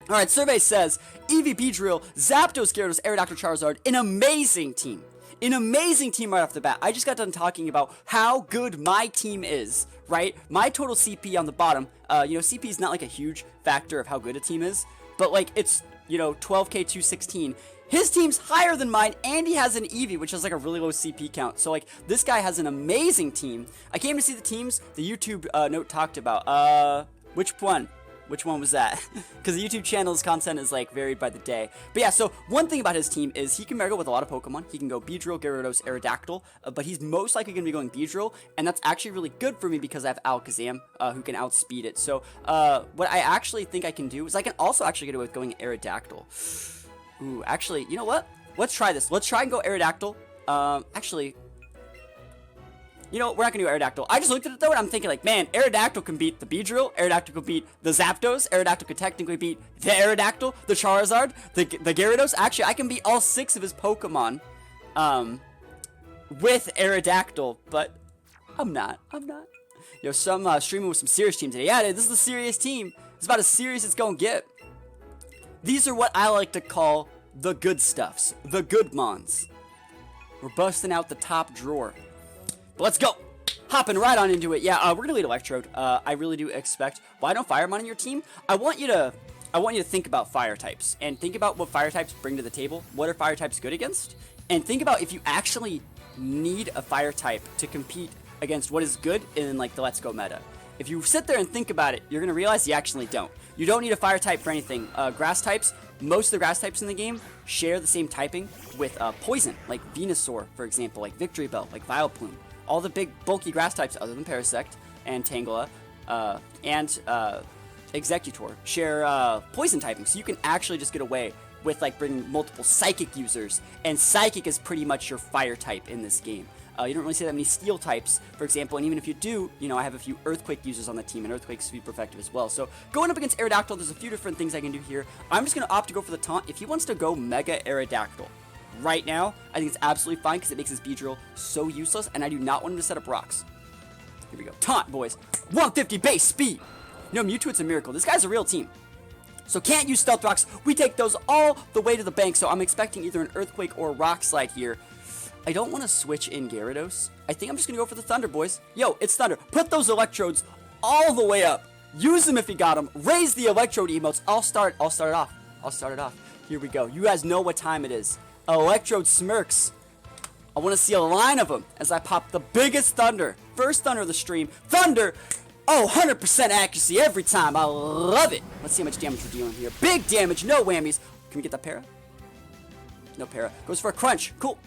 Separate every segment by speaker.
Speaker 1: Alright, survey says, Eevee, Beedrill, Zapdos, Gyarados, Aerodactyl, Charizard, an amazing team. An amazing team right off the bat. I just got done talking about how good my team is, right? My total CP on the bottom, CP is not like a huge factor of how good a team is, but like it's, 12k 216. His team's higher than mine, and he has an Eevee, which has like a really low CP count. So like this guy has an amazing team. I came to see the teams the YouTube note talked about. Which one? Which one was that? Because the YouTube channel's content is like varied by the day. But yeah, so one thing about his team is he can go with a lot of Pokemon. He can go Beedrill, Gyarados, Aerodactyl, but he's most likely going to be going Beedrill, and that's actually really good for me because I have Alakazam, who can outspeed it. So what I actually think I can do is I can also actually get away with going Aerodactyl. Ooh, actually, you know what? Let's try this. Let's try and go Aerodactyl. Actually, we're not going to do Aerodactyl. I just looked at it, though, and I'm thinking, like, man, Aerodactyl can beat the Beedrill. Aerodactyl can beat the Zapdos. Aerodactyl could technically beat the Aerodactyl, the Charizard, the Gyarados. Actually, I can beat all 6 of his Pokemon with Aerodactyl, but I'm not. Some streaming with some serious team today. Yeah, this is a serious team. It's about as serious as it's going to get. These are what I like to call the good stuffs. The good mons. We're busting out the top drawer. But let's go. Hopping right on into it. Yeah, we're gonna lead Electrode. I really do expect. Why don't Firemon in your team? I want you to think about fire types and think about what fire types bring to the table. What are fire types good against? And think about if you actually need a fire type to compete against what is good in like the Let's Go meta. If you sit there and think about it, you're gonna realize you actually don't. You don't need a fire type for anything. Grass types. Most of the grass types in the game share the same typing with poison, like Venusaur, for example, like Victory Bell, like Vileplume. All the big, bulky grass types, other than Parasect and Tangela, and Executor, share poison typing. So you can actually just get away with like bringing multiple Psychic users, and Psychic is pretty much your fire type in this game. You don't really see that many Steel types, for example, and even if you do, I have a few Earthquake users on the team, and Earthquake's super effective as well. So going up against Aerodactyl, there's a few different things I can do here. I'm just going to opt to go for the taunt. If he wants to go Mega Aerodactyl right now, I think it's absolutely fine because it makes his Beedrill so useless, and I do not want him to set up rocks. Here we go. Taunt, boys. 150 base speed. Mewtwo, it's a miracle. This guy's a real team. So can't use Stealth Rocks. We take those all the way to the bank, so I'm expecting either an Earthquake or a Rock Slide here. I don't want to switch in Gyarados. I think I'm just going to go for the Thunder, boys. Yo, it's Thunder. Put those Electrodes all the way up. Use them if you got them. Raise the Electrode emotes. I'll start it off. Here we go. You guys know what time it is. Electrode smirks. I want to see a line of them as I pop the biggest Thunder. First Thunder of the stream. Thunder! Oh, 100% accuracy every time. I love it. Let's see how much damage we're dealing here. Big damage, no whammies. Can we get that para? No para. Goes for a crunch. Cool.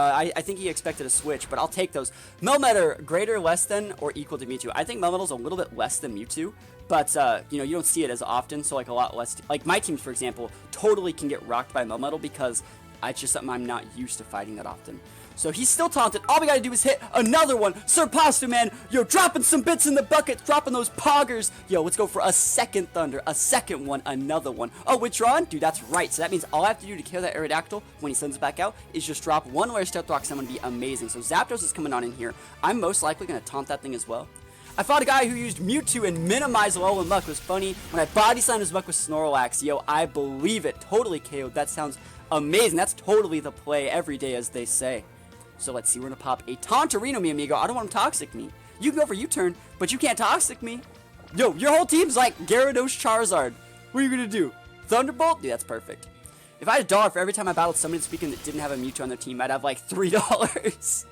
Speaker 1: I think he expected a switch, but I'll take those. Melmetal, greater, less than, or equal to Mewtwo. I think Melmetal's a little bit less than Mewtwo, but, you don't see it as often, so, like, a lot less. Like, my teams, for example, totally can get rocked by Melmetal because it's just something I'm not used to fighting that often. So he's still taunted. All we gotta do is hit another one. Surpassed, man. Yo, dropping some bits in the bucket. Dropping those poggers. Yo, let's go for a second Thunder. A second one. Another one. Oh, withdrawn? Dude, that's right. So that means all I have to do to kill that Aerodactyl when he sends it back out is just drop one layer Stealth Rocks. I'm gonna be amazing. So Zapdos is coming on in here. I'm most likely gonna taunt that thing as well. I fought a guy who used Mewtwo and minimized low and luck. It was funny. When I body slammed his luck with Snorlax, yo, I believe it. Totally KO'd. That sounds amazing. That's totally the play every day, as they say. So let's see, we're going to pop a Tauntarino, mi amigo. I don't want him Toxic me. You can go for U-turn, but you can't Toxic me. Yo, your whole team's like Gyarados Charizard. What are you going to do? Thunderbolt? Dude, that's perfect. If I had $1 for every time I battled somebody this weekend that didn't have a Mewtwo on their team, I'd have like $3.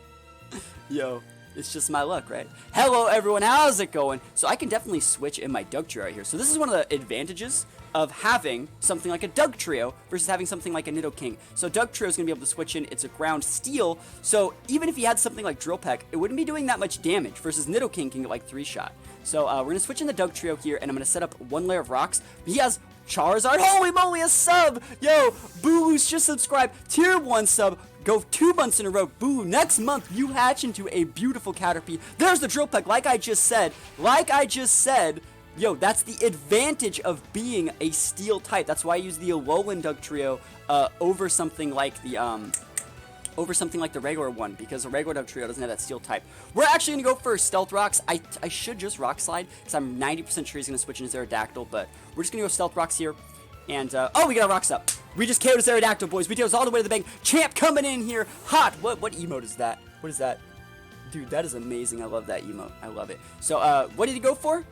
Speaker 1: Yo, it's just my luck, right? Hello, everyone. How's it going? So I can definitely switch in my Dugtrio right here. So this is one of the advantages of having something like a Dugtrio versus having something like a Nidoking. So Dugtrio is going to be able to switch in. It's a ground steel. So even if he had something like Drill Peck, it wouldn't be doing that much damage versus Nidoking can get like 3-shot. So we're going to switch in the Dugtrio here, and I'm going to set up one layer of rocks. He has Charizard. Holy moly, a sub! Yo, Boo-Boo's just subscribed. Tier 1 sub. Go 2 months in a row. Boo, next month you hatch into a beautiful Caterpie. There's the Drill Peck, like I just said. Yo, that's the advantage of being a steel type. That's why I use the Alolan Dugtrio over something like the regular one, because the regular Dugtrio doesn't have that steel type. We're actually going to go for Stealth Rocks. I should just Rock Slide, because I'm 90% sure he's going to switch in his Aerodactyl, but we're just going to go Stealth Rocks here. And, oh, we got a Rocks up. We just KO'd his Aerodactyl, boys. We KO'd all the way to the bank. Champ coming in here hot. What emote is that? What is that? Dude, that is amazing. I love that emote. I love it. So, what did he go for?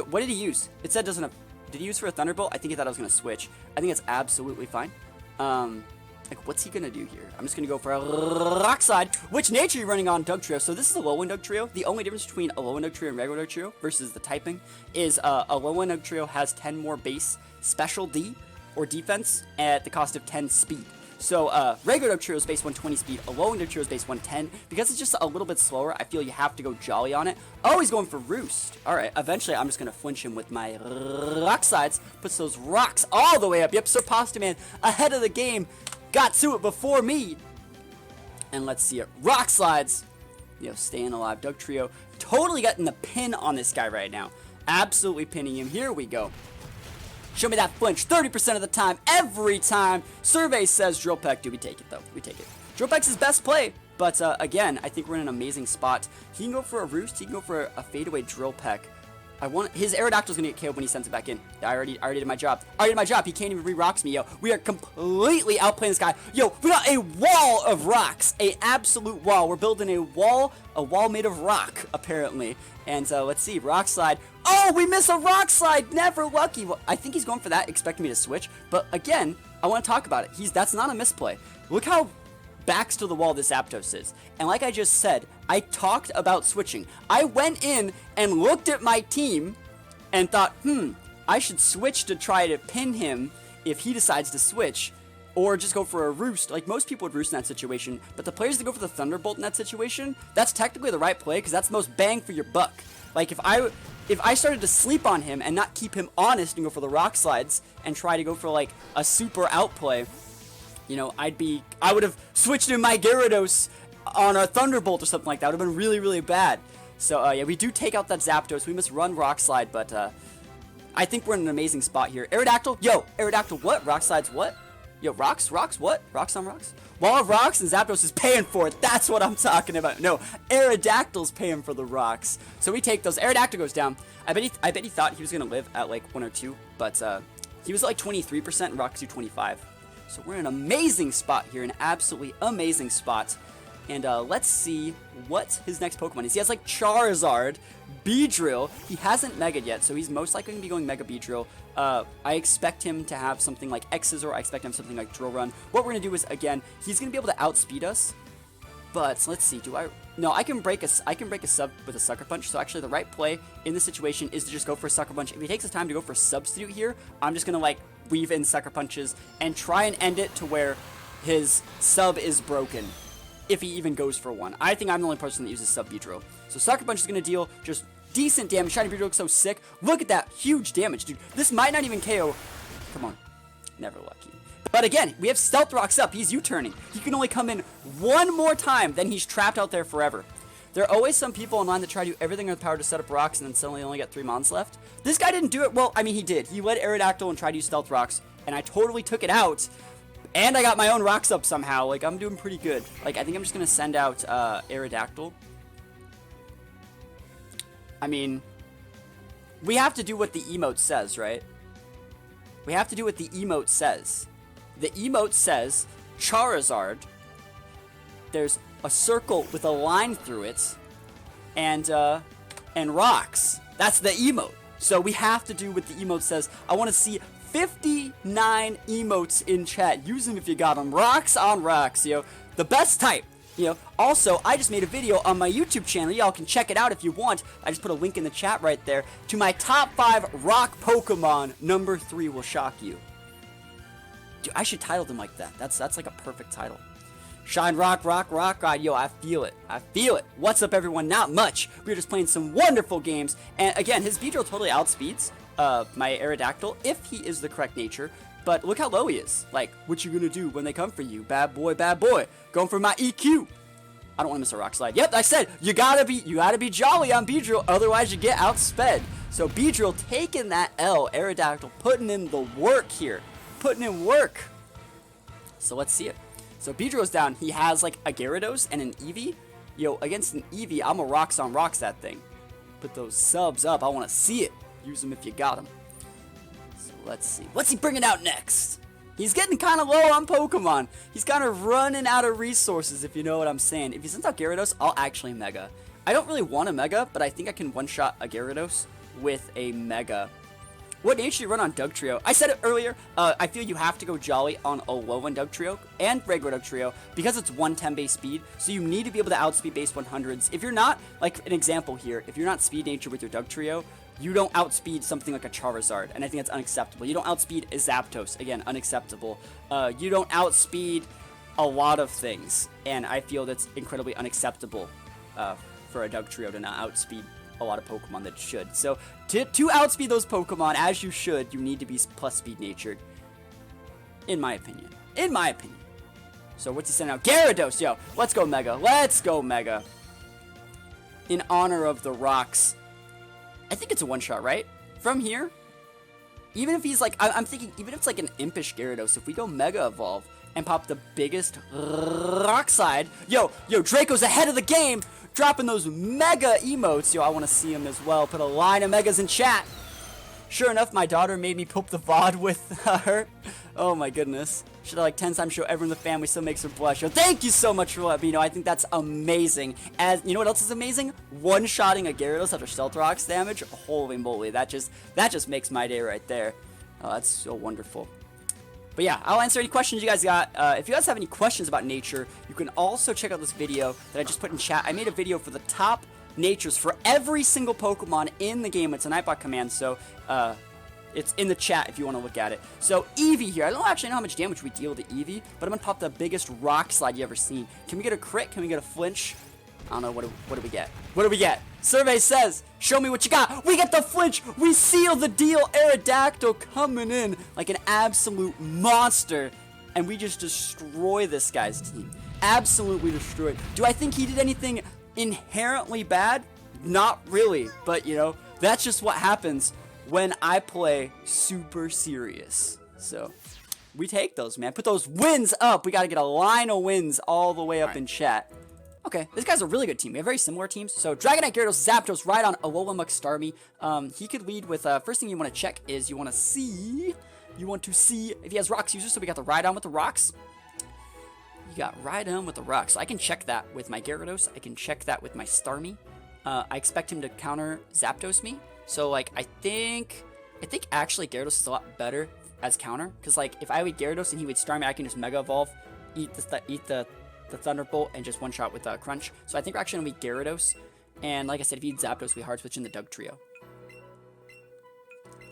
Speaker 1: What did he use? It said doesn't have... Did he use for a Thunderbolt? I think he thought I was going to switch. I think it's absolutely fine. Like, what's he going to do here? I'm just going to go for a Rock Slide. Which nature are you running on Dugtrio? So this is a low-end Dugtrio. The only difference between a low-end Dugtrio and regular Dugtrio versus the typing is a low-end Dugtrio has 10 more base special D or defense at the cost of 10 speed. So regular Dugtrio is base 120 speed, a low-end Dugtrio is base 110. Because it's just a little bit slower, I feel you have to go Jolly on it. Oh, he's going for Roost. Alright, eventually I'm just going to flinch him with my Rock Slides. Puts those rocks all the way up. Yep, Sir Pasta Man ahead of the game. Got to it before me. And let's see it. Rock Slides. You know, staying alive. Dugtrio totally getting the pin on this guy right now. Absolutely pinning him. Here we go. Show me that flinch 30% of the time, every time. Survey says Drill Peck. Do we take it, though? We take it. Drill Peck's his best play. But, again, I think we're in an amazing spot. He can go for a Roost. He can go for a fadeaway Drill Peck. His Aerodactyl's gonna get KO'd when he sends it back in. I already did my job. He can't even re-rocks me, yo. We are completely outplaying this guy. Yo, we got a wall of rocks. A absolute wall. We're building a wall made of rock, apparently. And let's see, Rock Slide. Oh, we miss a Rock Slide. Never lucky. Well, I think he's going for that, expecting me to switch. But again, I want to talk about it. That's not a misplay. Look how backs to the wall this Zapdos is. And like I just said, I talked about switching. I went in and looked at my team and thought, I should switch to try to pin him if he decides to switch, or just go for a Roost. Like, most people would Roost in that situation, but the players that go for the Thunderbolt in that situation, that's technically the right play, because that's the most bang for your buck. Like, if I started to sleep on him and not keep him honest and go for the Rock Slides and try to go for, like, a super outplay, you know, I would have switched in my Gyarados on a Thunderbolt or something like that. It would have been really, really bad. So, yeah, we do take out that Zapdos. We must run Rock Slide, but, I think we're in an amazing spot here. Aerodactyl? Yo, Aerodactyl, what? Rock Slides, what? Yo, rocks, what? Rocks on rocks? Wall of rocks, and Zapdos is paying for it. That's what I'm talking about. No, Aerodactyl's paying for the rocks. So we take those. Aerodactyl goes down. I bet he thought he was going to live at, like, 1 or 2, but, he was at, like, 23%, and Rocks do 25. So we're in an amazing spot here, an absolutely amazing spot. And let's see what his next Pokemon is. He has like Charizard, Beedrill. He hasn't Mega'd yet, so he's most likely going to be going Mega Beedrill. I expect him to have something like X-Scissor. I expect him to have something like Drill Run. What we're going to do is, again, he's going to be able to outspeed us. But let's see, no, I can break a sub with a Sucker Punch. So actually the right play in this situation is to just go for a Sucker Punch. If he takes the time to go for a Substitute here, I'm just going to like weave in Sucker Punches and try and end it to where his sub is broken, if he even goes for one. I think I'm the only person that uses Sub Beedrill. So Sucker Punch is going to deal just decent damage. Shiny Beedrill looks so sick. Look at that huge damage, dude. This might not even KO. Come on. Never lucky. But again, we have Stealth Rocks up. He's U-turning. He can only come in one more time, then he's trapped out there forever. There are always some people online that try to do everything in their power to set up rocks and then suddenly only get 3 mons left. This guy didn't do it. Well, I mean, he did. He led Aerodactyl and tried to use Stealth Rocks, and I totally took it out. And I got my own rocks up somehow. Like, I'm doing pretty good. Like, I think I'm just going to send out Aerodactyl. I mean, we have to do what the emote says, right? We have to do what the emote says. The emote says Charizard. There's a circle with a line through it, and rocks. That's the emote. So we have to do what the emote says. I want to see 59 emotes in chat. Use them if you got them. Rocks on rocks, yo. The best type. You know, also, I just made a video on my YouTube channel. Y'all can check it out if you want. I just put a link in the chat right there to my top 5 rock Pokemon. Number 3 will shock you. Dude, I should title them like that. That's like a perfect title. Shine Rock, Rock, Rock God. Yo, I feel it. I feel it. What's up, everyone? Not much. We're just playing some wonderful games. And again, his Beedrill totally outspeeds my Aerodactyl if he is the correct nature. But look how low he is. Like, what you gonna do when they come for you? Bad boy, bad boy. Going for my EQ. I don't want to miss a Rock Slide. Yep, I said you gotta be jolly on Beedrill, otherwise you get outsped. So Beedrill taking that L. Aerodactyl putting in the work here. Putting in work. So let's see it. So Beedrill's down. He has like a Gyarados and an Eevee. Yo, against an Eevee, I'm a rocks on rocks that thing. Put those subs up. I want to see it. Use them if you got them. So let's see. What's he bringing out next? He's getting kind of low on Pokemon. He's kind of running out of resources, if you know what I'm saying. If he sends out Gyarados, I'll actually Mega. I don't really want a Mega, but I think I can one-shot a Gyarados with a Mega. What nature do you run on Dugtrio? I said it earlier, I feel you have to go Jolly on a low-end Dugtrio and regular Dugtrio because it's 110 base speed, so you need to be able to outspeed base 100s. If you're not, like an example here, if you're not speed nature with your Dugtrio, you don't outspeed something like a Charizard, and I think that's unacceptable. You don't outspeed a Zapdos, again, unacceptable. You don't outspeed a lot of things, and I feel that's incredibly unacceptable for a Dugtrio to not outspeed a lot of Pokemon that should. So, to outspeed those Pokemon, as you should, you need to be plus speed natured. In my opinion. In my opinion. So, what's he sending out? Gyarados, yo! Let's go Mega. Let's go Mega. In honor of the rocks. I think it's a one-shot, right? From here, even if he's like, I'm thinking, even if it's like an impish Gyarados, if we go Mega Evolve and pop the biggest rock side, yo, Draco's ahead of the game, dropping those Mega emotes. Yo, I want to see him as well. Put a line of Megas in chat. Sure enough, my daughter made me poop the VOD with her. Oh my goodness. Should I like 10 times show everyone in the family still makes her blush. Yo, thank you so much for letting me know. I think that's amazing. As you know what else is amazing? One-shotting a Gyarados after Stealth Rocks damage. Holy moly, that just makes my day right there. Oh, that's so wonderful. But yeah, I'll answer any questions you guys got. If you guys have any questions about nature, you can also check out this video that I just put in chat. I made a video for the top natures for every single Pokemon in the game. It's a Nightbot command, so it's in the chat if you want to look at it. So Eevee here. I don't actually know how much damage we deal to Eevee, but I'm going to pop the biggest rock slide you ever seen. Can we get a crit? Can we get a flinch? I don't know. What do we get? What do we get? Survey says, show me what you got. We get the flinch. We seal the deal. Aerodactyl coming in like an absolute monster. And we just destroy this guy's team. Absolutely destroyed. Do I think he did anything inherently bad? Not really. But, you know, that's just what happens when I play super serious. So, we take those, man. Put those wins up. We got to get a line of wins all the way up in chat. Okay, this guy's a really good team. We have very similar teams. So, Dragonite, Gyarados, Zapdos, Rhydon, Alolan Starmie. He could lead with, first thing you want to check is you want to see if he has rocks users. So, we got the Rhydon with the rocks. You got Rhydon with the rocks. So, I can check that with my Gyarados. I can check that with my Starmie. I expect him to counter Zapdos me. So, like, I think actually Gyarados is a lot better as counter. Because, like, if I would Gyarados and he would Starmie, I can just Mega Evolve, eat the Thunderbolt, and just one-shot with Crunch. So I think we're actually going to be Gyarados. And like I said, if he eats Zapdos, we hard switch in the Dugtrio.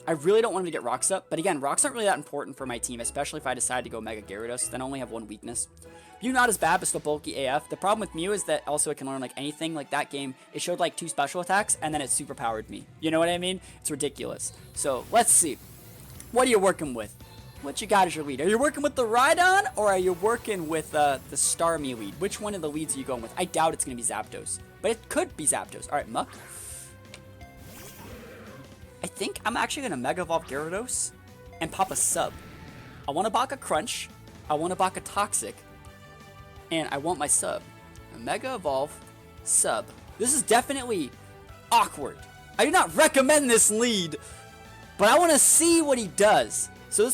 Speaker 1: I really don't want him to get Rocks up. But again, Rocks aren't really that important for my team, especially if I decide to go Mega Gyarados. Then I only have one weakness. Mew not as bad, but still bulky AF. The problem with Mew is that also it can learn like anything. Like that game, it showed like 2 special attacks, and then it superpowered me. You know what I mean? It's ridiculous. So let's see. What are you working with? What you got as your lead? Are you working with the Rhydon, or are you working with the Starmie lead? Which one of the leads are you going with? I doubt it's going to be Zapdos, but it could be Zapdos. All right, Muck. I think I'm actually going to Mega Evolve Gyarados and pop a sub. I want to Baka Crunch. I want to Baka Toxic. And I want my sub. A Mega Evolve sub. This is definitely awkward. I do not recommend this lead, but I want to see what he does. So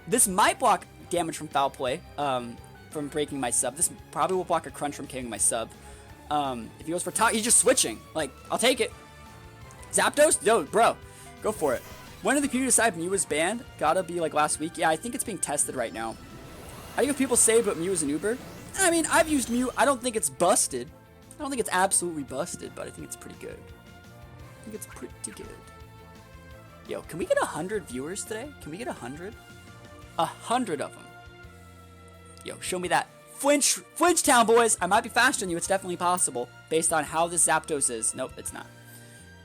Speaker 1: this might block damage from foul play, from breaking my sub. This probably will block a crunch from killing my sub. If he goes for top, he's just switching. Like, I'll take it. Zapdos? Yo, bro, go for it. When did the community decide Mew was banned? Gotta be like last week. Yeah, I think it's being tested right now. I think if people say, but Mew is an Uber. I mean, I've used Mew. I don't think it's busted. I don't think it's absolutely busted, but I think it's pretty good. I think it's pretty good. Yo, can we get 100 viewers today? Can we get 100? 100 of them. Yo, show me that. Flinch Town, boys. I might be faster than you. It's definitely possible based on how this Zapdos is. Nope, it's not.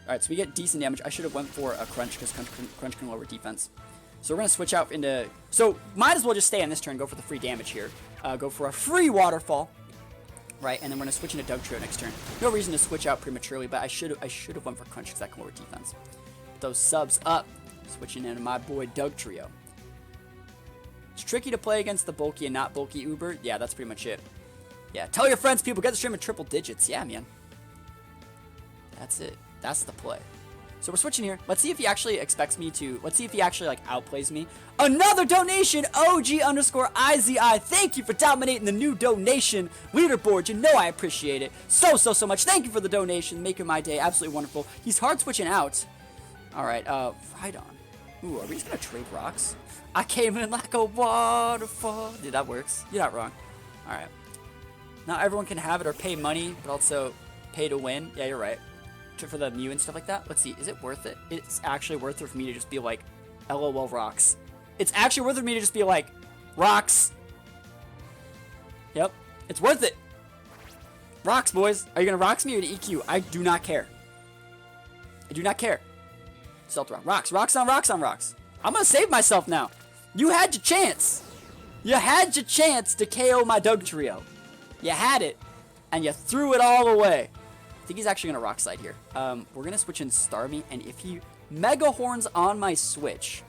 Speaker 1: All right, so we get decent damage. I should have went for a Crunch because Crunch can lower defense. So we're going to switch out into... So might as well just stay on this turn, go for the free damage here. Go for a free Waterfall. Right, and then we're going to switch into Dugtrio next turn. No reason to switch out prematurely, but I should have went for Crunch because that can lower defense. Those subs up. Switching into my boy Dugtrio. It's tricky to play against the bulky and not bulky Uber. Yeah, that's pretty much it. Yeah, tell your friends, people, get the stream in triple digits. Yeah, man. That's it. That's the play. So we're switching here. Let's see if he actually expects me to. Let's see if he actually like outplays me. Another donation, OG_IZI. Thank you for dominating the new donation leaderboard. You know I appreciate it so much. Thank you for the donation, making my day absolutely wonderful. He's hard switching out. All right, right on. Ooh, are we just gonna trade rocks? I came in like a waterfall. Dude, that works. You're not wrong. All right. Not everyone can have it or pay money, but also pay to win. Yeah, you're right. For the Mew and stuff like that. Let's see. Is it worth it? It's actually worth it for me to just be like, LOL rocks. It's actually worth it for me to just be like, rocks. Yep. It's worth it. Rocks, boys. Are you going to rocks me or to EQ? I do not care. I do not care. Stealth rock. Rocks. Rocks on rocks on rocks. I'm going to save myself now. You had your chance. You had your chance to KO my Dugtrio. You had it. And you threw it all away. I think he's actually going to rock slide here. We're going to switch in Starmie, and if he Mega Horns on my switch,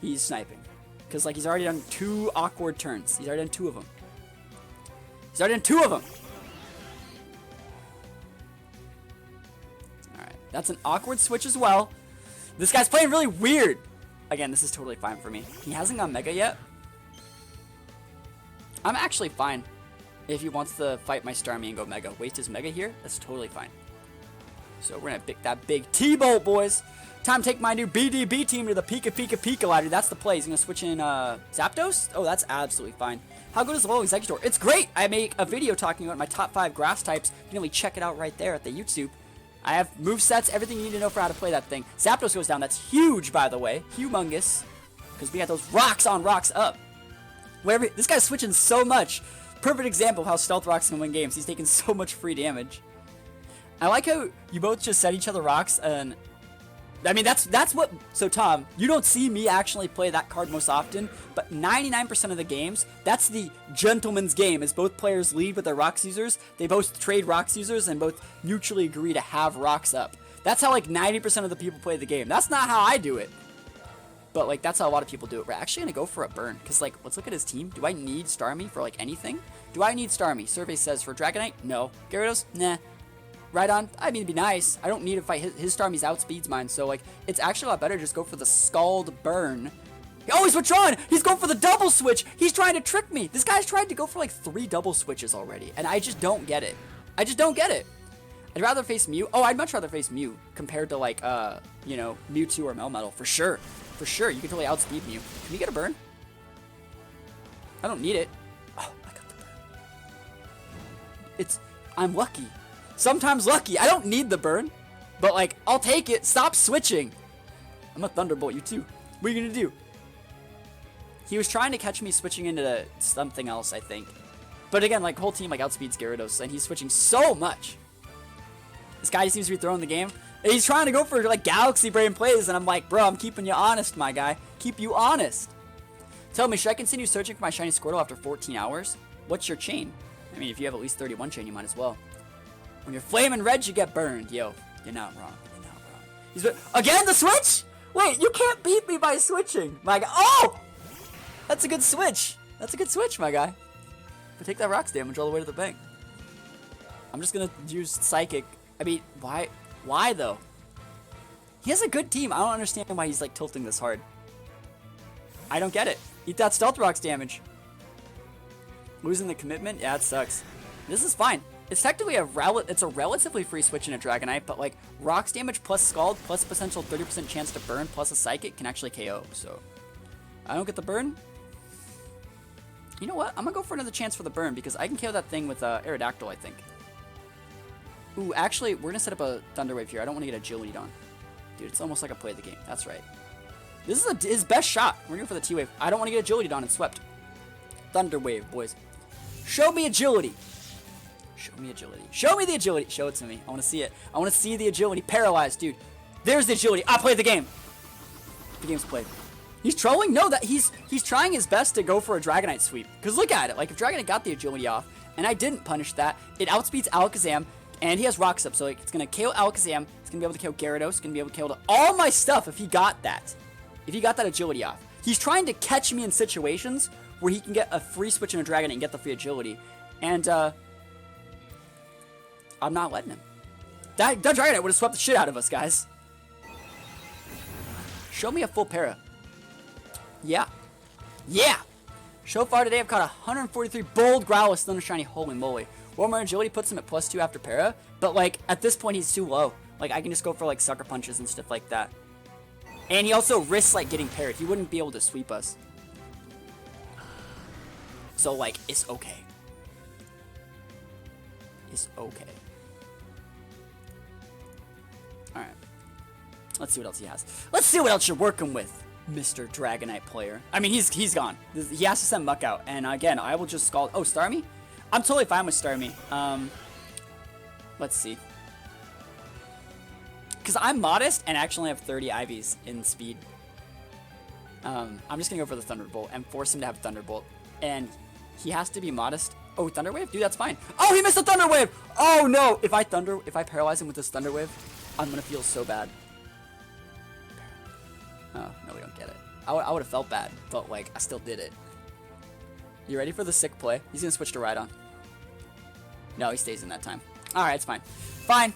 Speaker 1: he's sniping. Because, like, he's already done 2 awkward turns. He's already done 2 of them. He's already done 2 of them. Alright, that's an awkward switch as well. This guy's playing really weird. Again, this is totally fine for me. He hasn't gone Mega yet. I'm actually fine. If he wants to fight my Starmie and go Mega, waste his Mega here, that's totally fine. So we're going to pick that big T-Bolt, boys. Time to take my new BDB team to the Pika ladder. That's the play. He's going to switch in Zapdos. Oh, that's absolutely fine. How good is the level Executor? It's great. I make a video talking about my top 5 grass types. You can really check it out right there at the YouTube. I have movesets, everything you need to know for how to play that thing. Zapdos goes down. That's huge, by the way. Humongous. Because we got those rocks on rocks up. Wherever, this guy's switching so much. Perfect example of how Stealth Rocks can win games. He's taking so much free damage. I like how you both just set each other rocks, and I mean that's what. So Tom, you don't see me actually play that card most often, but 99% of the games, that's the gentleman's game. As both players lead with their rocks users, they both trade rocks users and both mutually agree to have rocks up. That's how like 90% of the people play the game. That's not how I do it. But, like, that's how a lot of people do it. We're actually going to go for a burn. Because, like, let's look at his team. Do I need Starmie for, like, anything? Do I need Starmie? Survey says for Dragonite? No. Gyarados? Nah. Rhydon? I mean, it'd be nice. I don't need to fight. His Starmie's outspeeds mine. So, like, it's actually a lot better to just go for the Scald Burn. Oh, he's withdrawn! He's going for the double switch! He's trying to trick me! This guy's tried to go for, like, 3 double switches already. And I just don't get it. I just don't get it. I'd rather face Mew. Oh, I'd much rather face Mew compared to, like, you know, Mewtwo or Melmetal, for sure. For sure, you can totally outspeed Mew. Can we get a burn? I don't need it. Oh, I got the burn. I'm lucky. Sometimes lucky. I don't need the burn. But, like, I'll take it. Stop switching. I'm gonna Thunderbolt you, too. What are you gonna do? He was trying to catch me switching into something else, I think. But again, like, whole team, like, outspeeds Gyarados, and he's switching so much. This guy seems to be throwing the game. And he's trying to go for, like, Galaxy Brain plays, and I'm like, bro, I'm keeping you honest, my guy. Keep you honest. Tell me, should I continue searching for my shiny Squirtle after 14 hours? What's your chain? I mean, if you have at least 31 chain, you might as well. When you're flaming red, you get burned. Yo, you're not wrong. You're not wrong. He's again, the switch? Wait, you can't beat me by switching. My guy. Oh! That's a good switch. That's a good switch, my guy. But take that rocks damage all the way to the bank. I'm just going to use Psychic. I mean, why? Why, though? He has a good team. I don't understand why he's, like, tilting this hard. I don't get it. Eat that Stealth Rocks damage. Losing the commitment? Yeah, it sucks. This is fine. It's technically a relatively free switch in a Dragonite, but, like, Rocks damage plus Scald plus potential 30% chance to burn plus a Psychic can actually KO, so... I don't get the burn. You know what? I'm gonna go for another chance for the burn, because I can KO that thing with Aerodactyl, I think. Ooh, actually, we're going to set up a Thunder Wave here. I don't want to get Agility on. Dude, it's almost like I play the game. That's right. This is his best shot. We're going for the T-Wave. I don't want to get Agility on and swept. Thunder Wave, boys. Show me Agility. Show me Agility. Show me the Agility. Show it to me. I want to see it. I want to see the Agility. Paralyzed, dude. There's the Agility. I played the game. The game's played. He's trolling? No, that he's trying his best to go for a Dragonite sweep. Because look at it. Like, if Dragonite got the Agility off, and I didn't punish that, it outspeeds Alakazam. And he has Rocks up, so like, it's going to KO Alakazam, it's going to be able to KO Gyarados, it's going to be able to KO all my stuff if he got that. If he got that Agility off. He's trying to catch me in situations where he can get a free switch in a Dragonite and get the free Agility. And, I'm not letting him. That Dragonite would have swept the shit out of us, guys. Show me a full para. Yeah. Yeah! So far today, I've caught 143 bold Growlithe, Thunder Shiny. Holy moly. Warmer Agility puts him at +2 after para, but, like, at this point, he's too low. Like, I can just go for, like, Sucker Punches and stuff like that. And he also risks, like, getting parried. He wouldn't be able to sweep us. So, like, it's okay. It's okay. Alright. Let's see what else he has. Let's see what else you're working with, Mr. Dragonite player. I mean, he's gone. He has to send Muck out. And again, I will just Scald. Oh, Starmie? I'm totally fine with Starmie. Let's see. Because I'm modest and actually have 30 IVs in speed. I'm just going to go for the Thunderbolt and force him to have Thunderbolt. And he has to be modest. Oh, Thunder Wave? Dude, that's fine. Oh, he missed the Thunder Wave! Oh, no! If I paralyze him with this Thunder Wave, I'm going to feel so bad. Oh, no, we don't get it. I would have felt bad, but, like, I still did it. You ready for the sick play? He's going to switch to Rhydon. No, he stays in that time. Alright, it's fine. Fine.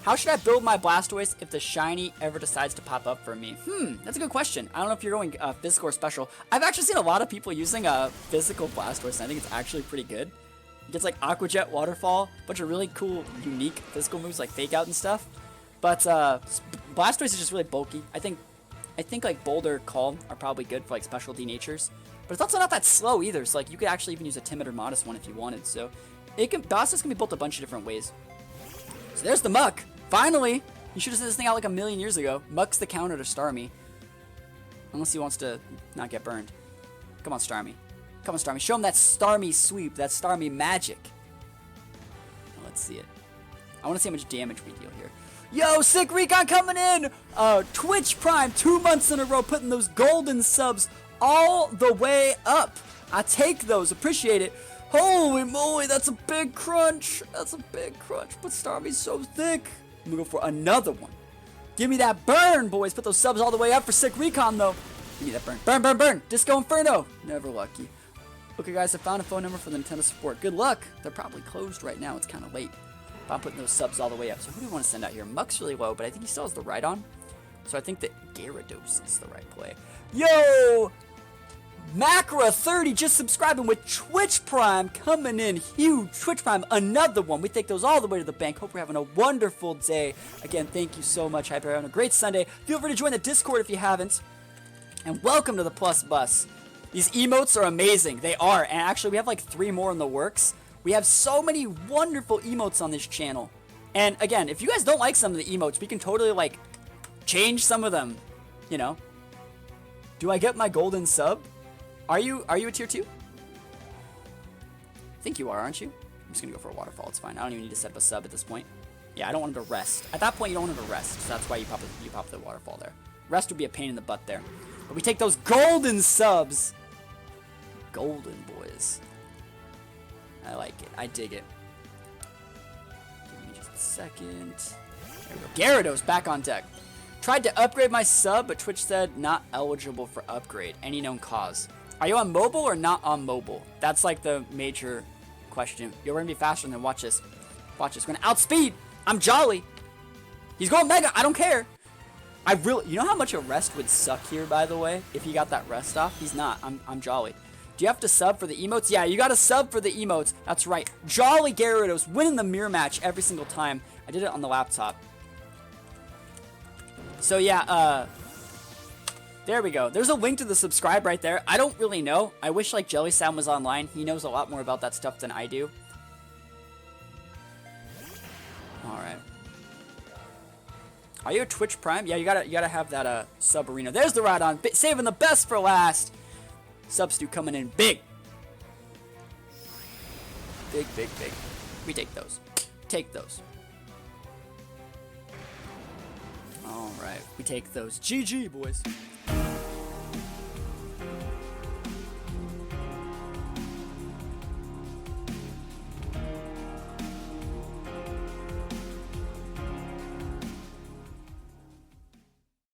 Speaker 1: How should I build my Blastoise if the shiny ever decides to pop up for me? That's a good question. I don't know if you're going physical or special. I've actually seen a lot of people using a physical Blastoise, and I think it's actually pretty good. It gets like Aqua Jet, Waterfall, a bunch of really cool, unique physical moves like Fake Out and stuff. But Blastoise is just really bulky. I think like Boulder, Calm are probably good for like specialty natures. But it's also not that slow either, so like you could actually even use a Timid or Modest one if you wanted. So Blastoise can be built a bunch of different ways. So there's the Muck. Finally! You should have sent this thing out like a million years ago. Muck's the counter to Starmie. Unless he wants to not get burned. Come on, Starmie. Come on, Starmie. Show him that Starmie sweep, that Starmie magic. Let's see it. I want to see how much damage we deal here. Yo, Sick Recon coming in! Twitch Prime, 2 months in a row, putting those golden subs all the way up. I take those. Appreciate it. Holy moly, that's a big crunch. That's a big crunch. But Starmie's so thick. I'm gonna go for another one. Give me that burn, boys. Put those subs all the way up for Sick Recon, though. Give me that burn. Burn, burn, burn. Disco Inferno. Never lucky. Okay, guys, I found a phone number for the Nintendo support. Good luck. They're probably closed right now. It's kind of late. But I'm putting those subs all the way up. So who do we want to send out here? Muck's really low, but I think he still has the Rhydon. So I think that Gyarados is the right play. Yo! Macra30 just subscribing with Twitch Prime coming in huge. Twitch Prime, another one. We take those all the way to the bank. Hope you're having a wonderful day. Again, thank you so much. Hyper having a great Sunday. Feel free to join the Discord if you haven't. And welcome to the Plus Bus. These emotes are amazing. They are. And actually, we have like 3 more in the works. We have so many wonderful emotes on this channel. And again, if you guys don't like some of the emotes, we can totally like change some of them. You know. Do I get my golden sub? Are you a tier 2? I think you are, aren't you? I'm just gonna go for a waterfall. It's fine. I don't even need to set up a sub at this point. Yeah, I don't want him to rest. At that point, you don't want him to rest. So that's why you pop the waterfall there. Rest would be a pain in the butt there. But we take those golden subs. Golden boys. I like it. I dig it. Give me just a second. There we go. Gyarados back on deck. Tried to upgrade my sub, but Twitch said not eligible for upgrade. Any known cause? Are you on mobile or not on mobile? That's like the major question. You're gonna be faster than watch this. Watch this. We're gonna outspeed. I'm Jolly. He's going Mega. I don't care. You know how much a rest would suck here, by the way? If he got that rest off, he's not. I'm Jolly. Do you have to sub for the emotes? Yeah, you got to sub for the emotes. That's right. Jolly Gyarados winning the mirror match every single time. I did it on the laptop. So yeah, there we go. There's a link to the subscribe right there. I don't really know. I wish like Jelly Sam was online. He knows a lot more about that stuff than I do. All right. Are you a Twitch Prime? Yeah, you gotta have that sub arena. There's the Rhydon, saving the best for last. Substu coming in big. Big, big, big. We take those. Take those. All right, we take those. GG, boys.